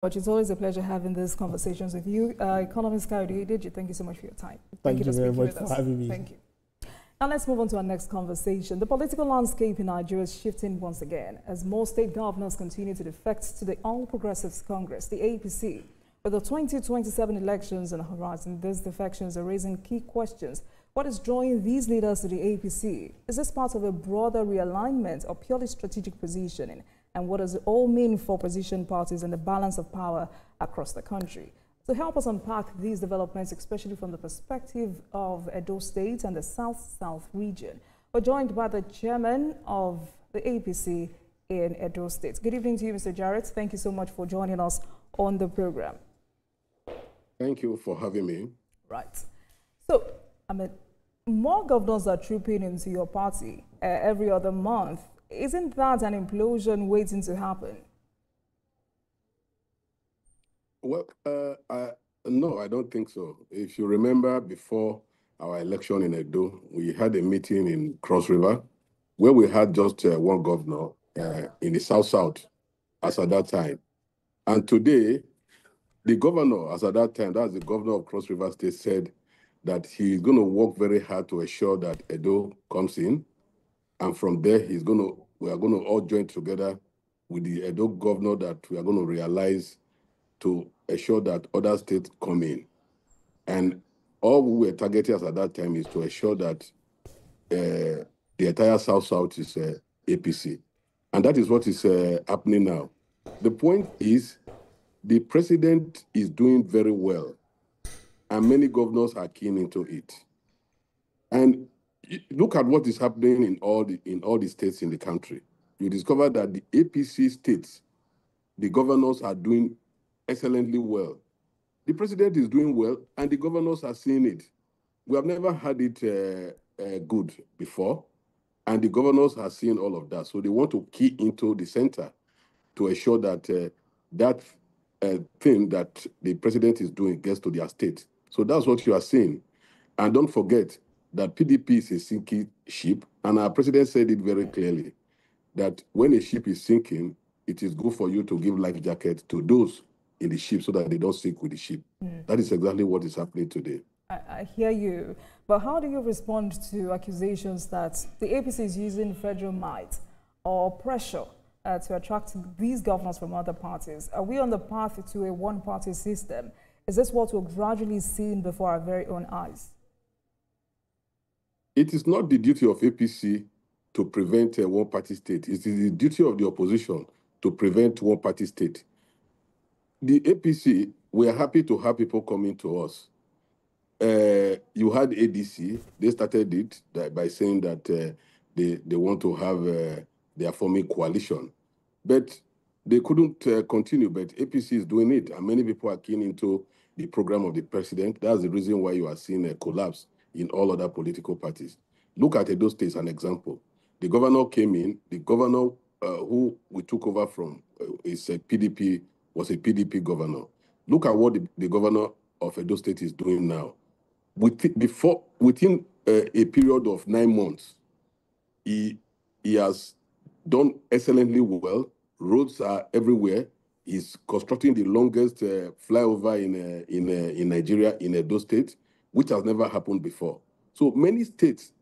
But it's always a pleasure having these conversations with you. Economist Kayode Deji, thank you so much for your time. Thank you very much for having me. Thank you. Now let's move on to our next conversation. The political landscape in Nigeria is shifting once again as more state governors continue to defect to the All Progressives Congress, the APC. With the 2027 elections on the horizon, these defections are raising key questions. What is drawing these leaders to the APC? Is this part of a broader realignment or purely strategic positioning? And what does it all mean for opposition parties and the balance of power across the country? To help us unpack these developments, especially from the perspective of Edo State and the South-South region, we're joined by the chairman of the APC in Edo State. Good evening to you, Mr. Jarett. Thank you so much for joining us on the program. Thank you for having me. Right. So, more governors are trooping into your party every other month. Isn't that an implosion waiting to happen? Well, no, I don't think so. If you remember, before our election in Edo, we had a meeting in Cross River where we had just one governor in the South-South as at that time. And today, the governor, as at that time, that's the governor of Cross River State, said that he's going to work very hard to ensure that Edo comes in. And from there, we are going to all join together with the Edo governor that we are going to realize to ensure that other states come in. And all we were targeting at that time is to ensure that the entire South-South is APC. And that is what is happening now. The point is, the president is doing very well, and many governors are keen into it. And look at what is happening in all the states in the country. You discover that the APC states, the governors are doing excellently well. The president is doing well, and the governors are seeing it. We have never had it good before, and the governors are seeing all of that. So they want to key into the center to ensure that that thing that the president is doing gets to their state. So that's what you are seeing. And don't forget that PDP is a sinking ship, and our president said it very clearly, that when a ship is sinking, it is good for you to give life jacket to those in the ship so that they don't sink with the ship. That is exactly what is happening today. I hear you, but how do you respond to accusations that the APC is using federal might or pressure to attract these governors from other parties? Are we on the path to a one-party system? Is this what we're gradually seeing before our very own eyes? It is not the duty of APC to prevent a one-party state. It is the duty of the opposition to prevent one-party state. The APC, we are happy to have people coming to us. You had ADC. They started it by saying that they want to have their forming coalition. But they couldn't continue, but APC is doing it, and many people are keen into the program of the president. That's the reason why you are seeing a collapse in all other political parties. Look at Edo State as an example. The governor came in. The governor who we took over from was a PDP governor. Look at what the governor of Edo State is doing now. Within a period of 9 months, he has done excellently well. Roads are everywhere. He's constructing the longest flyover in Nigeria, in Edo State, which has never happened before. So many states,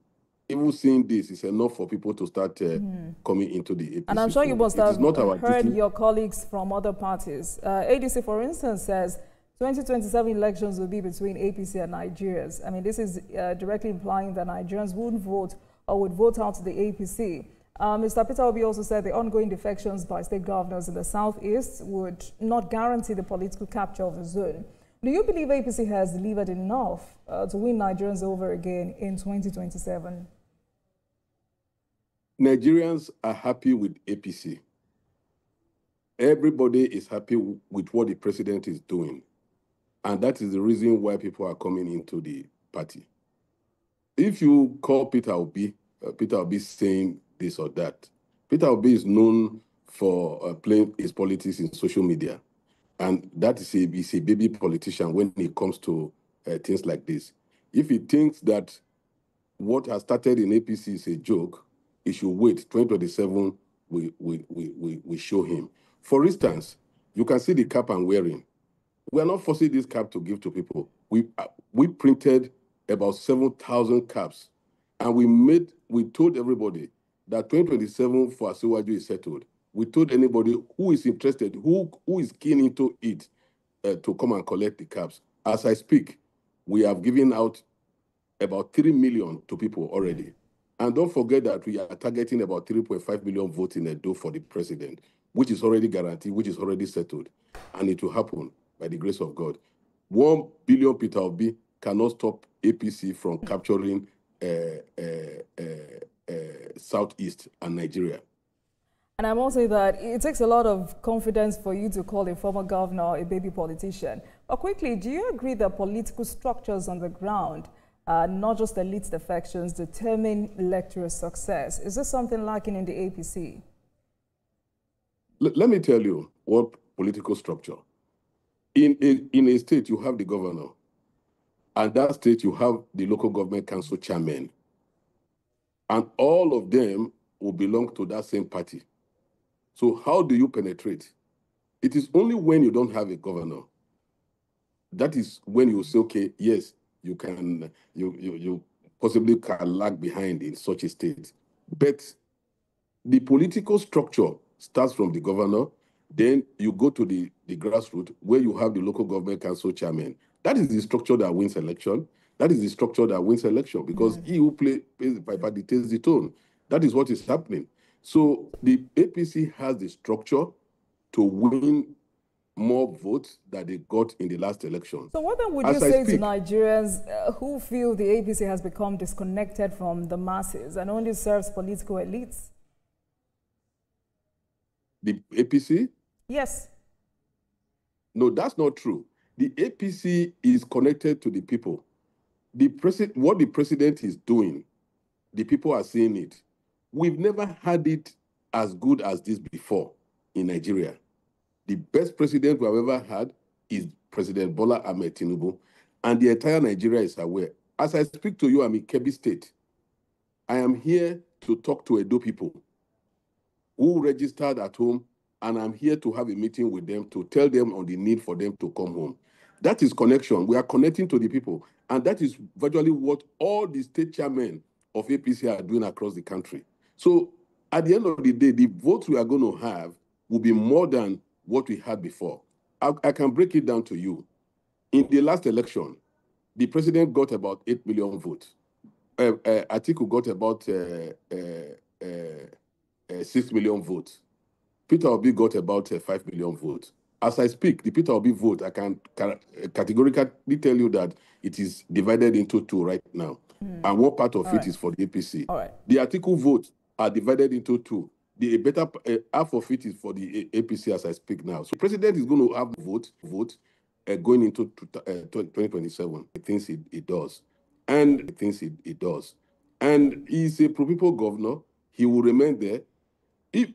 even seeing this, is enough for people to start coming into the APC. And I'm sure you must have heard your colleagues from other parties. ADC, for instance, says 2027 elections will be between APC and Nigerians. I mean, this is directly implying that Nigerians wouldn't vote or would vote out the APC. Mr. Peter Obi also said the ongoing defections by state governors in the Southeast would not guarantee the political capture of the zone. Do you believe APC has delivered enough to win Nigerians over again in 2027? Nigerians are happy with APC. Everybody is happy with what the president is doing. And that is the reason why people are coming into the party. If you call Peter Obi saying this or that, Peter Obi is known for playing his politics in social media. And that is he's a baby politician when it comes to things like this. If he thinks that what has started in APC is a joke, he should wait. 2027 we show him. For instance, You can see the cap I'm wearing. We are not forcing this cap to give to people. We printed about 7,000 caps, and we told everybody that 2027 for Asiwaju is settled. We told anybody who is interested, who is keen into it, to come and collect the caps. As I speak, we have given out about 3 million to people already. And don't forget that we are targeting about 3.5 million votes in Edo for the president, which is already guaranteed, which is already settled. And it will happen by the grace of God. 1 billion Peter Obi cannot stop APC from capturing Southeast and Nigeria. And I must say that it takes a lot of confidence for you to call a former governor a baby politician. But quickly, do you agree that political structures on the ground, not just elite defections, determine electoral success? Is this something lacking in the APC? Let me tell you what political structure. In a state, you have the governor. And that state, you have the local government council chairman. And all of them will belong to that same party. So how do you penetrate? It is only when you don't have a governor. That is when you say, okay, yes, you possibly can lag behind in such a state. But the political structure starts from the governor, then you go to the grassroots where you have the local government council chairman. That is the structure that wins election. That is the structure that wins election because he who pays the piper dictates the tone. That is what is happening. So the APC has the structure to win more votes that they got in the last election. So what then would you say to Nigerians who feel the APC has become disconnected from the masses and only serves political elites? The APC? Yes. No, that's not true. The APC is connected to the people. What the president is doing, the people are seeing it. We've never had it as good as this before in Nigeria. The best president we have ever had is President Bola Ahmed Tinubu, and the entire Nigeria is aware. As I speak to you, I'm in Kebbi State. I am here to talk to Edo people who registered at home, and I'm here to have a meeting with them to tell them on the need for them to come home. That is connection. We are connecting to the people, and that is virtually what all the state chairmen of APC are doing across the country. So at the end of the day, the votes we are going to have will be more than what we had before. I can break it down to you. In the last election, the president got about 8 million votes. Atiku got about 6 million votes. Peter Obi got about 5 million votes. As I speak, the Peter Obi vote, I can categorically tell you that it is divided into two right now. And one part of it is for the APC. The Atiku votes are divided into two. The better half of it is for the APC as I speak now. So the president is going to have vote going into 2027. He thinks it does. And he thinks it does. And he's a pro-people governor. He will remain there.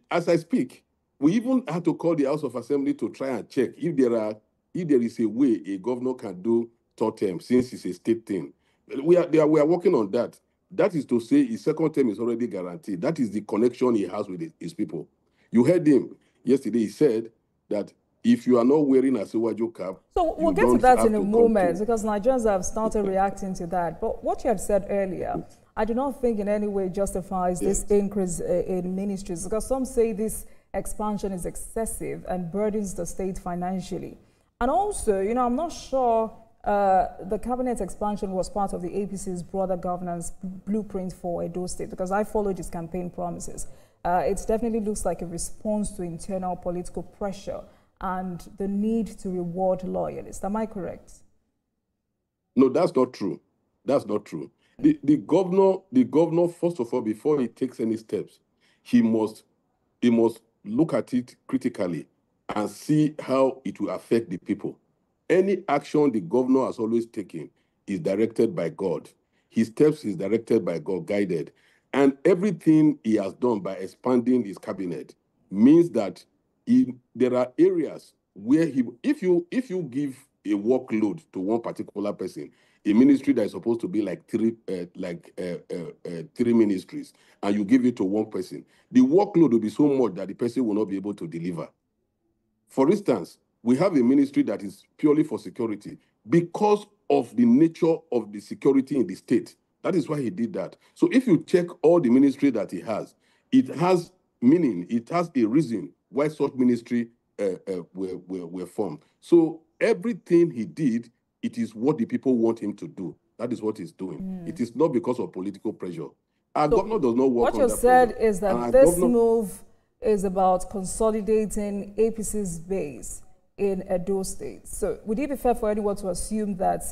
As I speak, we even had to call the House of Assembly to try and check if there is a way a governor can do third term since it's a state thing. We are working on that. That is to say his second term is already guaranteed. That is the connection he has with his people. You heard him yesterday. He said that if you are not wearing a Asiwaju cap... So we'll get to that in a moment because Nigerians have started reacting to that. But what you have said earlier, I do not think in any way justifies this increase in ministries because some say this expansion is excessive and burdens the state financially. And also, you know, I'm not sure the cabinet expansion was part of the APC's broader governance blueprint for Edo State because I followed his campaign promises. It definitely looks like a response to internal political pressure and the need to reward loyalists. Am I correct? No, that's not true. That's not true. The governor, first of all, before he takes any steps, he must look at it critically and see how it will affect the people. Any action the governor has always taken is directed by God. His steps is directed by God, guided. And everything he has done by expanding his cabinet means that there are areas where if you give a workload to one particular person, a ministry that is supposed to be like three ministries, and you give it to one person, the workload will be so much that the person will not be able to deliver. For instance, we have a ministry that is purely for security because of the nature of the security in the state. That is why he did that. So if you check all the ministry that he has, it has meaning, it has a reason why such ministry were formed. So everything he did, it is what the people want him to do. That is what he's doing. It is not because of political pressure. Our governor does not work on that. What you said is that this move is about consolidating APC's base in Edo State. So would it be fair for anyone to assume that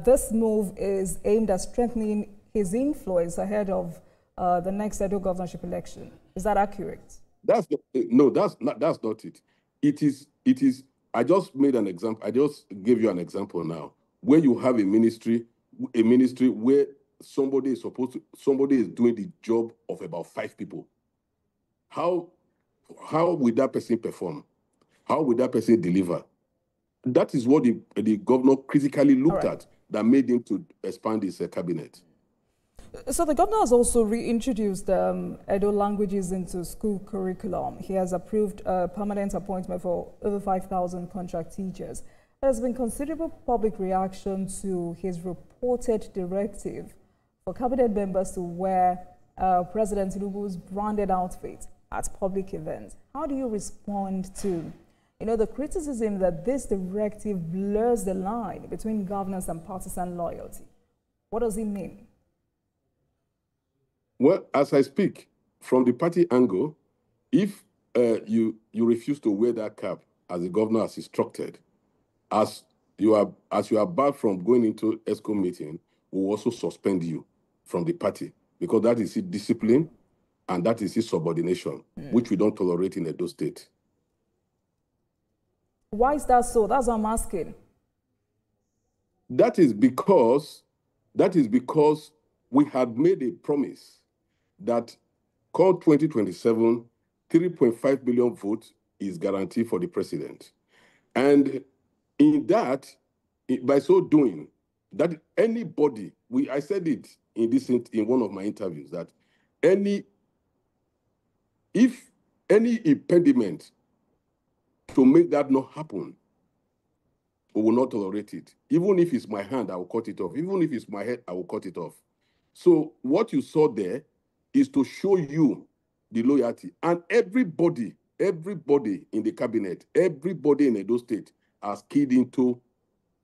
this move is aimed at strengthening his influence ahead of the next Edo governorship election? Is that accurate? That's not it. It is. I just made an example. I just gave you an example now, where you have a ministry where somebody is doing the job of about 5 people. How will that person perform? How will that person deliver? That is what the governor critically looked at that made him to expand his cabinet. So the governor has also reintroduced Edo languages into school curriculum. He has approved a permanent appointment for over 5,000 contract teachers. There has been considerable public reaction to his reported directive for cabinet members to wear President Tinubu's branded outfit at public events. How do you respond to, the criticism that this directive blurs the line between governance and partisan loyalty? What does it mean? Well, as I speak, from the party angle, if you refuse to wear that cap as the governor has instructed, as you are barred from going into ESCO meeting, we will also suspend you from the party, because that is his discipline and that is his subordination, which we don't tolerate in Edo State. Why is that so? That's what I'm asking. That is because we had made a promise that come 2027, 3.5 million votes is guaranteed for the president. And in that, by so doing, that anybody, I said it in one of my interviews, that if any impediment to make that not happen, we will not tolerate it. Even if it's my hand, I will cut it off. Even if it's my head, I will cut it off. So what you saw there is to show you the loyalty. And everybody in the cabinet, everybody in Edo State has keyed into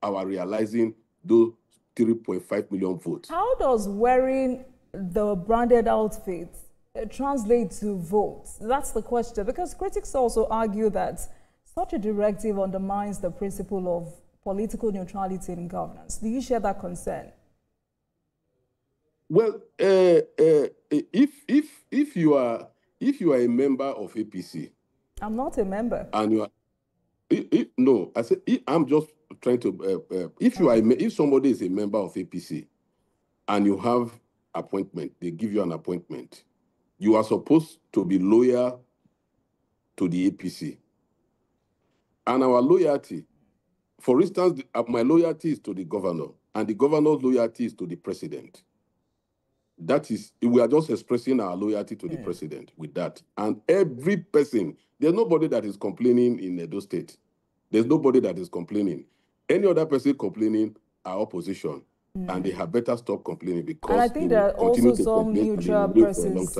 our realizing those 3.5 million votes. How does wearing the branded outfit translate to votes? That's the question, because critics also argue that such a directive undermines the principle of political neutrality in governance. Do you share that concern? Well, if you are a member of APC, I'm not a member. And you are, no, I said I'm just trying to. If somebody is a member of APC, and you have appointment, they give you an appointment, you are supposed to be loyal to the APC. And our loyalty, for instance, my loyalty is to the governor, and the governor's loyalty is to the president. That is, we are just expressing our loyalty to the president with that. And every person, there's nobody that is complaining in Edo State. There's nobody that is complaining. Any other person complaining are opposition. And they have better stop complaining, because and I think there are also some neutral persons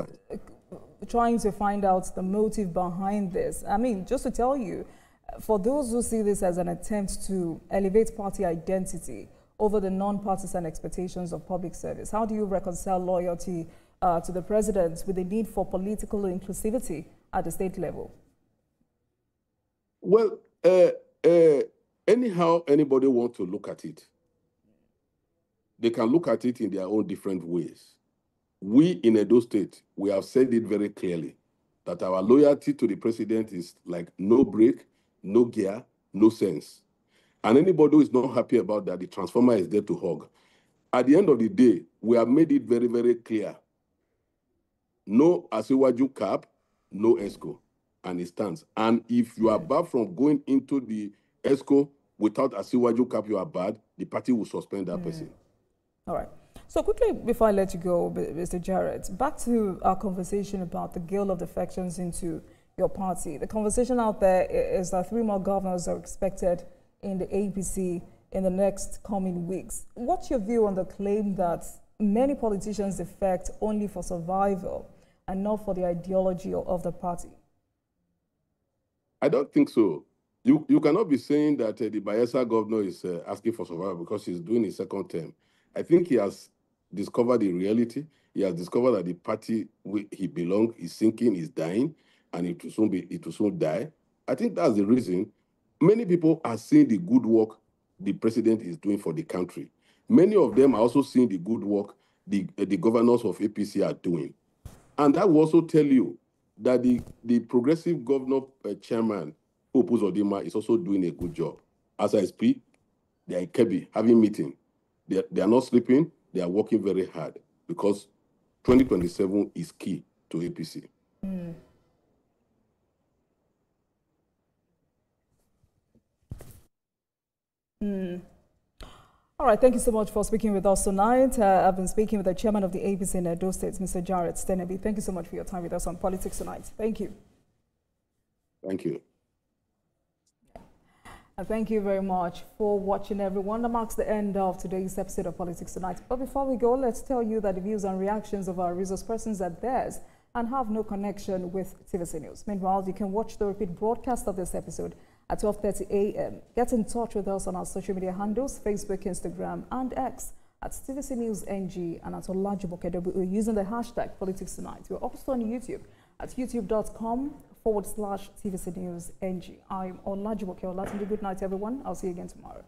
trying to find out the motive behind this. I mean, just to tell you, for those who see this as an attempt to elevate party identity over the non-partisan expectations of public service, how do you reconcile loyalty to the president with the need for political inclusivity at the state level? Well, anyhow anybody wants to look at it, they can look at it in their own different ways. We in Edo State, we have said it very clearly that our loyalty to the president is like no brake, no gear, no sense. And anybody who is not happy about that, the transformer is there to hug. At the end of the day, we have made it very, very clear. No Asiwaju cap, no ESCO, and it stands. And if you are barred from going into the ESCO without Asiwaju cap, you are barred, the party will suspend that person. All right. So quickly, before I let you go, Mr. Jarett, back to our conversation about the gale of defections into your party. The conversation out there is that 3 more governors are expected in the APC in the next coming weeks. What's your view on the claim that many politicians defect only for survival and not for the ideology of the party? I don't think so. You cannot be saying that the Bayelsa governor is asking for survival because he's doing his second term. I think he has discovered the reality. He has discovered that the party he belongs is sinking, is dying, and it will soon die. I think that's the reason. Many people are seeing the good work the president is doing for the country. Many of them are also seeing the good work the governors of APC are doing. And that will also tell you that the progressive governor chairman, Hope Uzodinma, is also doing a good job. As I speak, they are in Kebbi having meeting. They are not sleeping. They are working very hard because 2027 is key to APC. All right, thank you so much for speaking with us tonight. I've been speaking with the chairman of the APC in Edo State, Mr. Jarett Tenebe. Thank you so much for your time with us on Politics Tonight. Thank you. Thank you. And thank you very much for watching, everyone. That marks the end of today's episode of Politics Tonight. But before we go, let's tell you that the views and reactions of our resource persons are theirs and have no connection with TVC News. Meanwhile, you can watch the repeat broadcast of this episode at 12:30 a.m. Get in touch with us on our social media handles, Facebook, Instagram, and X at TVC News NG and at Olajumoke using the hashtag Politics Tonight. We're also on YouTube at youtube.com/TVC News NG. I'm Olajumoke. Good night, everyone. I'll see you again tomorrow.